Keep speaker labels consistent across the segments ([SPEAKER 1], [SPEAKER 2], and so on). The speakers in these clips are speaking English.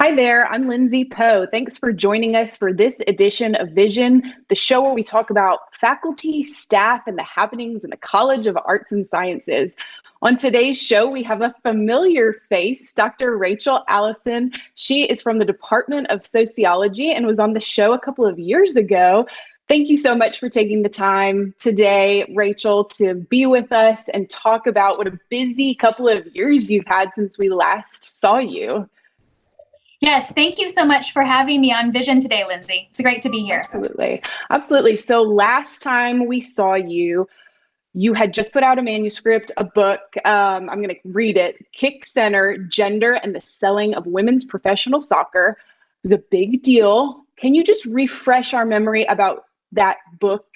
[SPEAKER 1] Hi there, I'm Lindsay Poe. Thanks for joining us for this edition of Vision, the show where we talk about faculty, staff, and the happenings in the College of Arts and Sciences. On today's show, we have a familiar face, Dr. Rachel Allison. She is from the Department of Sociology and was on the show a couple of years ago. Thank you so much for taking the time today, Rachel, to be with us and talk about what a busy couple of years you've had since we last saw you.
[SPEAKER 2] Yes, thank you so much for having me on Vision today, Lindsay. It's great to be here.
[SPEAKER 1] Absolutely. So last time we saw you, you had just put out a manuscript, a book. I'm going to read it. Kick Center, Gender and the Selling of Women's Professional Soccer. It was a big deal. Can you just refresh our memory about that book?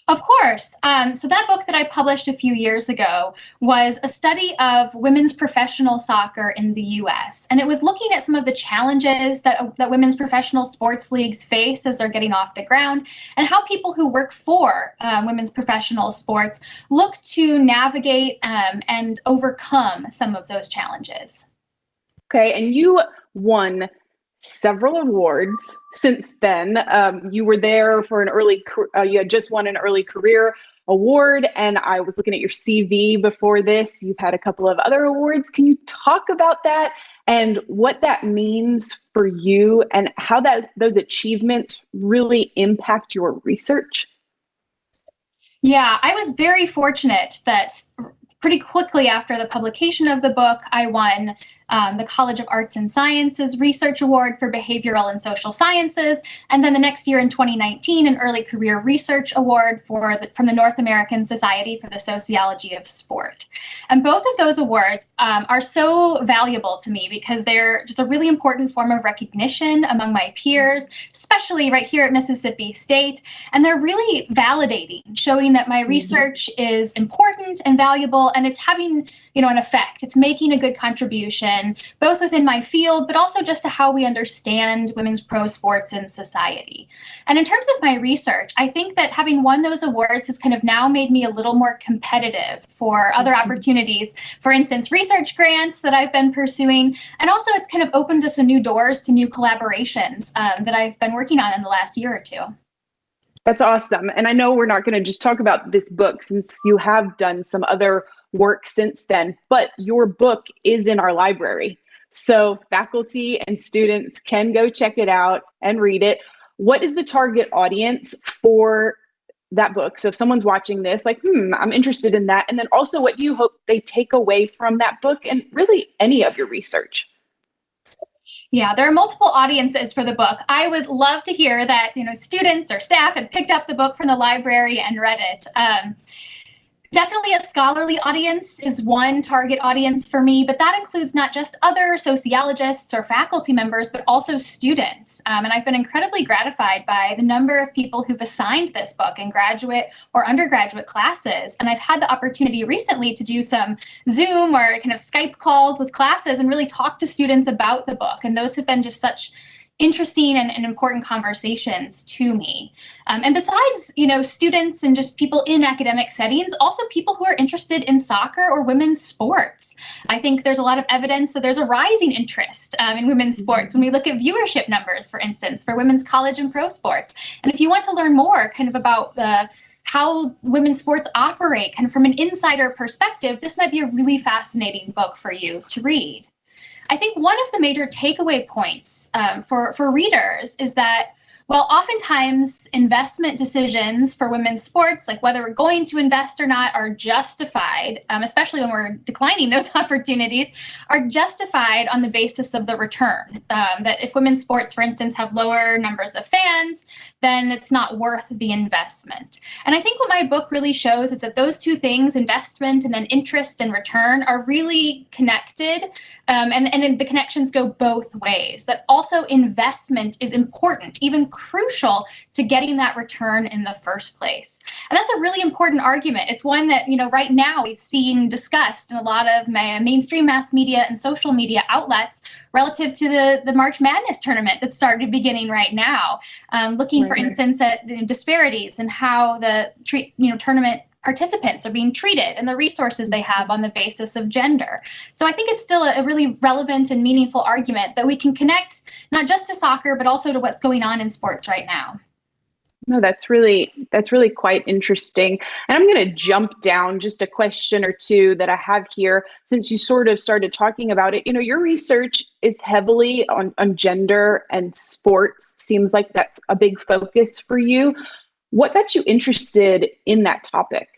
[SPEAKER 2] Of course. So that book that I published a few years ago was a study of women's professional soccer in the U.S. And it was looking at some of the challenges that women's professional sports leagues face as they're getting off the ground, and how people who work for women's professional sports look to navigate and overcome some of those challenges.
[SPEAKER 1] Okay, and you won several awards since then. You were there for you had just won an early career award, and I was looking at your CV before this. You've had a couple of other awards. Can you talk about that and what that means for you and how those achievements really impact your research?
[SPEAKER 2] Yeah, I was very fortunate that pretty quickly after the publication of the book, I won the College of Arts and Sciences Research Award for Behavioral and Social Sciences, and then the next year in 2019, an Early Career Research Award from the North American Society for the Sociology of Sport. And both of those awards are so valuable to me because they're just a really important form of recognition among my peers, especially right here at Mississippi State. And they're really validating, showing that my research is important and valuable, and it's having, an effect. It's making a good contribution, both within my field, but also just to how we understand women's pro sports in society. And in terms of my research, I think that having won those awards has kind of now made me a little more competitive for other opportunities. For instance, research grants that I've been pursuing, and also it's kind of opened us some new doors to new collaborations that I've been working on in the last year or two.
[SPEAKER 1] That's awesome. And I know we're not going to just talk about this book since you have done some other work since then, but your book is in our library. So faculty and students can go check it out and read it. What is the target audience for that book? So if someone's watching this, like, I'm interested in that. And then also, what do you hope they take away from that book and really any of your research?
[SPEAKER 2] Yeah, there are multiple audiences for the book. I would love to hear that, students or staff had picked up the book from the library and read it. Definitely a scholarly audience is one target audience for me, but that includes not just other sociologists or faculty members, but also students. And I've been incredibly gratified by the number of people who've assigned this book in graduate or undergraduate classes. And I've had the opportunity recently to do some Zoom or kind of Skype calls with classes and really talk to students about the book. And those have been just such interesting and important conversations to me. And besides, students and just people in academic settings, also people who are interested in soccer or women's sports. I think there's a lot of evidence that there's a rising interest in women's sports when we look at viewership numbers, for instance, for women's college and pro sports. And if you want to learn more kind of about how women's sports operate kind of from an insider perspective, this might be a really fascinating book for you to read. I think one of the major takeaway points for readers is that, well, oftentimes investment decisions for women's sports, like whether we're going to invest or not, are justified, especially when we're declining those opportunities, are justified on the basis of the return. That if women's sports, for instance, have lower numbers of fans, then it's not worth the investment. And I think what my book really shows is that those two things, investment and then interest and return, are really connected. And the connections go both ways, that also investment is important, even crucial to getting that return in the first place. And that's a really important argument. It's one that, right now we've seen discussed in a lot of mainstream mass media and social media outlets relative to the March Madness tournament that started beginning right now, looking, for instance, at disparities and how the tournament participants are being treated and the resources they have on the basis of gender. So I think it's still a really relevant and meaningful argument that we can connect not just to soccer, but also to what's going on in sports right now.
[SPEAKER 1] No, that's really quite interesting. And I'm going to jump down just a question or two that I have here, since you sort of started talking about it. Your research is heavily on gender and sports. Seems like that's a big focus for you. What got you interested in that topic?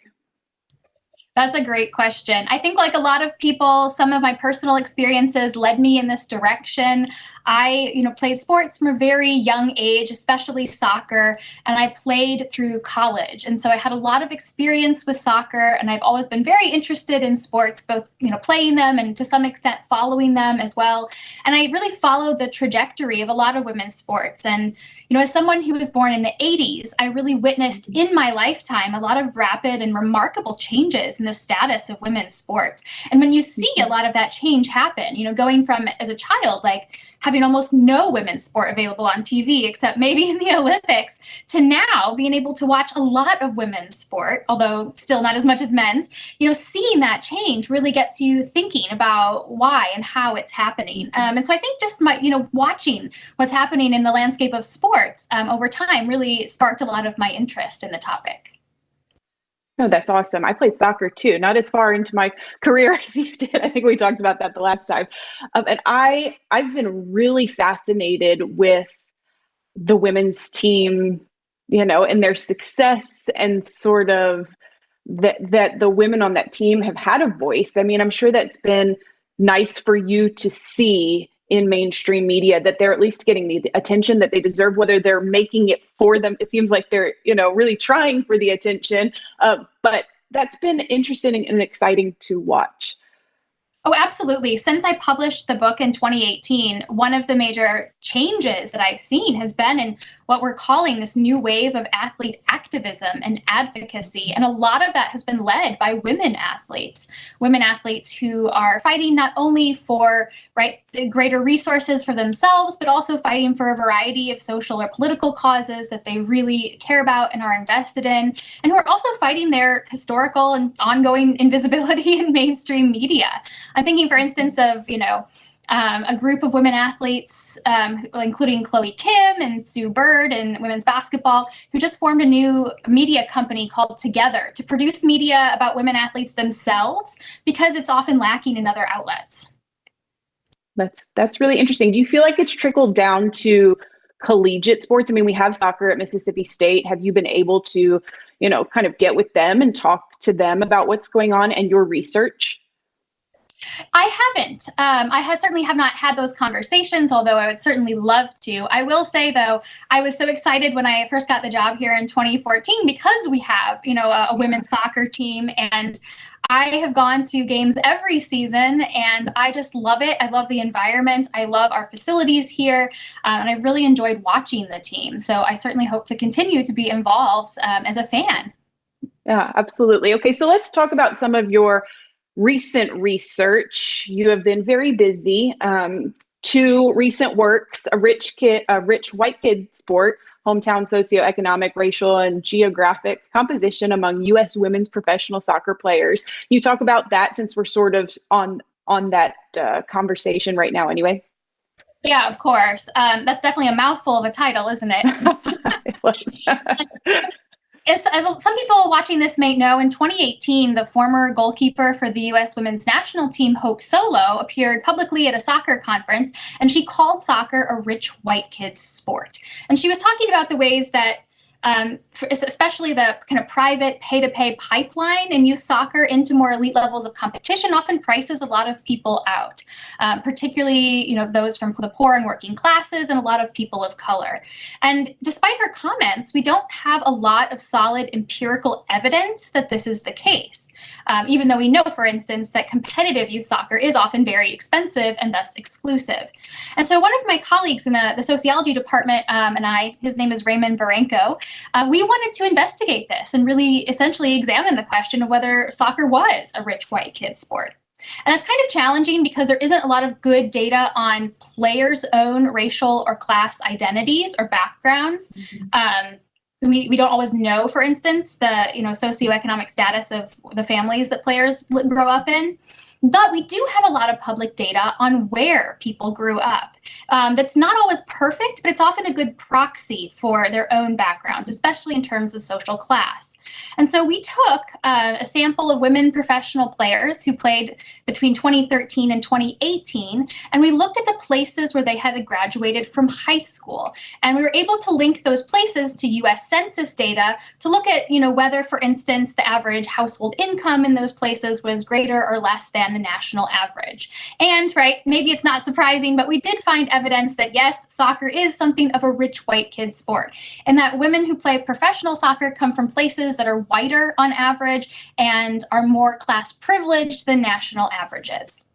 [SPEAKER 2] That's a great question. I think, like a lot of people, some of my personal experiences led me in this direction. I, played sports from a very young age, especially soccer, and I played through college. And so I had a lot of experience with soccer, and I've always been very interested in sports, both, playing them and to some extent following them as well. And I really followed the trajectory of a lot of women's sports. And, as someone who was born in the 80s, I really witnessed in my lifetime a lot of rapid and remarkable changes in the status of women's sports. And when you see a lot of that change happen, going from as a child, like having almost no women's sport available on TV, except maybe in the Olympics, to now being able to watch a lot of women's sport, although still not as much as men's, seeing that change really gets you thinking about why and how it's happening. And so I think just watching what's happening in the landscape of sports over time really sparked a lot of my interest in the topic.
[SPEAKER 1] Oh, that's awesome. I played soccer too, not as far into my career as you did. I think we talked about that the last time. And I've been really fascinated with the women's team, and their success, and sort of that the women on that team have had a voice. I mean, I'm sure that's been nice for you to see in mainstream media, that they're at least getting the attention that they deserve, whether they're making it for them. It seems like they're, really trying for the attention. But that's been interesting and exciting to watch.
[SPEAKER 2] Oh, absolutely. Since I published the book in 2018, one of the major changes that I've seen has been in what we're calling this new wave of athlete activism and advocacy. And a lot of that has been led by women athletes who are fighting not only for greater resources for themselves, but also fighting for a variety of social or political causes that they really care about and are invested in, and who are also fighting their historical and ongoing invisibility in mainstream media. I'm thinking, for instance, of, a group of women athletes, including Chloe Kim and Sue Bird in women's basketball, who just formed a new media company called Together to produce media about women athletes themselves, because it's often lacking in other outlets.
[SPEAKER 1] That's really interesting. Do you feel like it's trickled down to collegiate sports? I mean, we have soccer at Mississippi State. Have you been able to, kind of get with them and talk to them about what's going on and your research?
[SPEAKER 2] I haven't. I certainly have not had those conversations, although I would certainly love to. I will say, though, I was so excited when I first got the job here in 2014 because we have, a women's soccer team, and I have gone to games every season, and I just love it. I love the environment. I love our facilities here, and I've really enjoyed watching the team. So I certainly hope to continue to be involved as a fan.
[SPEAKER 1] Yeah, absolutely. Okay, so let's talk about some of your recent research. You have been very busy. Two recent works: a rich white kid sport, hometown socioeconomic, racial, and geographic composition among U.S. women's professional soccer players. You talk about that, since we're sort of on that conversation right now anyway.
[SPEAKER 2] Yeah, of course. That's definitely a mouthful of a title, isn't it?
[SPEAKER 1] It was.
[SPEAKER 2] As some people watching this may know, in 2018, the former goalkeeper for the U.S. women's national team, Hope Solo, appeared publicly at a soccer conference, and she called soccer a rich white kid's sport. And she was talking about the ways that especially the kind of private pay-to-pay pipeline in youth soccer into more elite levels of competition often prices a lot of people out, particularly those from the poor and working classes and a lot of people of color. And despite her comments, we don't have a lot of solid empirical evidence that this is the case, even though we know, for instance, that competitive youth soccer is often very expensive and thus exclusive. And so one of my colleagues in the sociology department his name is Raymond Barenko, we wanted to investigate this and really essentially examine the question of whether soccer was a rich white kid sport. And that's kind of challenging because there isn't a lot of good data on players' own racial or class identities or backgrounds. we don't always know, for instance, the socioeconomic status of the families that players grow up in. But we do have a lot of public data on where people grew up. That's not always perfect, but it's often a good proxy for their own backgrounds, especially in terms of social class. And so we took a sample of women professional players who played between 2013 and 2018, and we looked at the places where they had graduated from high school. And we were able to link those places to US Census data to look at, whether, for instance, the average household income in those places was greater or less than the national average. And, maybe it's not surprising, but we did find evidence that, yes, soccer is something of a rich white kid sport, and that women who play professional soccer come from places that are whiter on average and are more class privileged than national averages.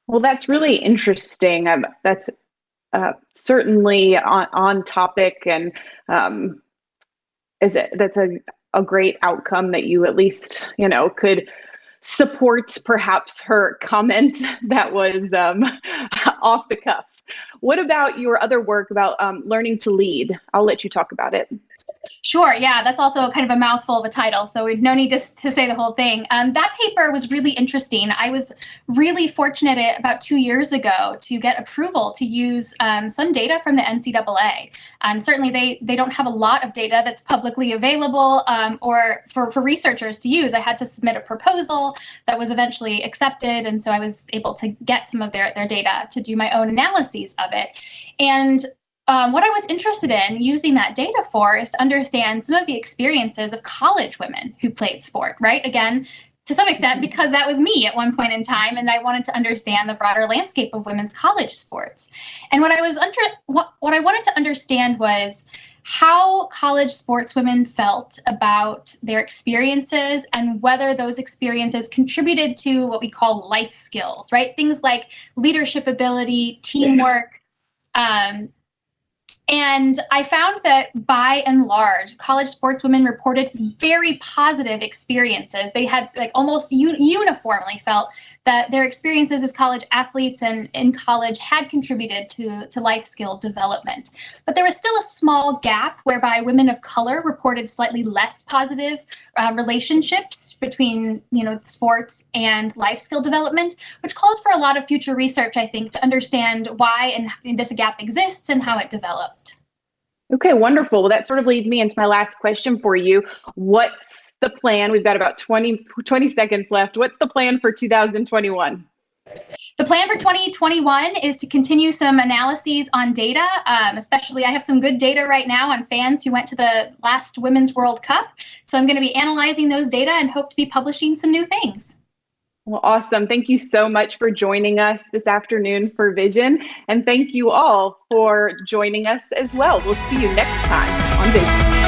[SPEAKER 1] Well, that's really interesting. That's certainly on topic, and that's a great outcome that you at least, could support perhaps her comment that was off the cuff. What about your other work about learning to lead? I'll let you talk about it.
[SPEAKER 2] Sure. Yeah, that's also kind of a mouthful of a title, so we've no need to say the whole thing. That paper was really interesting. I was really fortunate about 2 years ago to get approval to use some data from the NCAA. Certainly, they don't have a lot of data that's publicly available or for researchers to use. I had to submit a proposal that was eventually accepted, and so I was able to get some of their data to do my own analyses of it. And what I was interested in using that data for is to understand some of the experiences of college women who played sport, right? Again, to some extent, because that was me at one point in time, and I wanted to understand the broader landscape of women's college sports. And what I wanted to understand was how college sportswomen felt about their experiences and whether those experiences contributed to what we call life skills, right? Things like leadership ability, teamwork, and I found that by and large, college sportswomen reported very positive experiences. They had almost uniformly felt that their experiences as college athletes and in college had contributed to life skill development. But there was still a small gap whereby women of color reported slightly less positive relationships between sports and life skill development, which calls for a lot of future research, I think, to understand why and this gap exists and how it developed.
[SPEAKER 1] Okay, wonderful. Well, that sort of leads me into my last question for you. What's the plan? We've got about 20 seconds left. What's the plan for 2021?
[SPEAKER 2] The plan for 2021 is to continue some analyses on data, especially I have some good data right now on fans who went to the last Women's World Cup. So I'm going to be analyzing those data and hope to be publishing some new things.
[SPEAKER 1] Well, awesome. Thank you so much for joining us this afternoon for Vision. And thank you all for joining us as well. We'll see you next time on Vision.